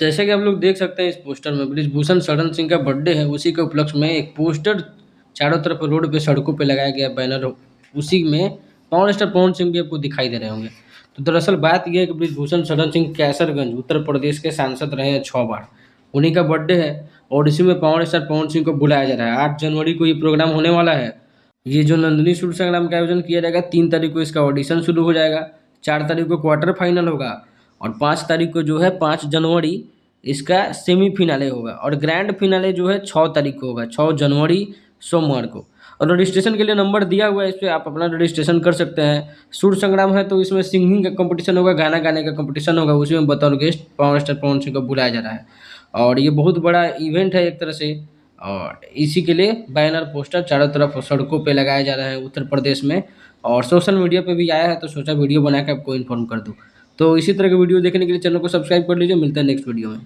जैसे कि आप लोग देख सकते हैं इस पोस्टर में बृजभूषण शरण सिंह का बर्थडे है, उसी के उपलक्ष्य में एक पोस्टर चारों तरफ रोड पे सड़कों पे लगाया गया बैनर। उसी में पावर स्टार पवन सिंह भी आपको दिखाई दे रहे होंगे। तो दरअसल बात यह है कि बृजभूषण शरण सिंह कैसरगंज उत्तर प्रदेश के सांसद रहे हैं 6 बार। उन्हीं का बर्थडे है और इसी में पावर स्टार पवन सिंह को बुलाया जा रहा है। 8 जनवरी को ये प्रोग्राम होने वाला है। ये जो नंदिनी सूर्य संग्राम का आयोजन किया जाएगा, 3 तारीख को इसका ऑडिशन शुरू हो जाएगा, 4 तारीख को क्वार्टर फाइनल होगा और 5 तारीख को जो है 5 जनवरी इसका सेमीफिनाले होगा और ग्रैंड फिनाले जो है 6 तारीख को होगा, 6 जनवरी सोमवार को। और रजिस्ट्रेशन के लिए नंबर दिया हुआ है, इस पर आप अपना रजिस्ट्रेशन कर सकते हैं। सूर्य संग्राम है तो इसमें सिंगिंग का कंपटीशन होगा, गाना गाने का कंपटीशन होगा, उसी में बतौर guest power star Pawan Singh को बुलाया जा रहा है। और ये बहुत बड़ा इवेंट है एक तरह से, और इसी के लिए बैनर पोस्टर चारों तरफ सड़कों पे लगाया जा रहा है उत्तर प्रदेश में। और सोशल मीडिया पे भी आया है तो सोचा वीडियो बना के आपको इन्फॉर्म कर दूँ। तो इसी तरह के वीडियो देखने के लिए चैनल को सब्सक्राइब कर लीजिए। मिलते हैं नेक्स्ट वीडियो में।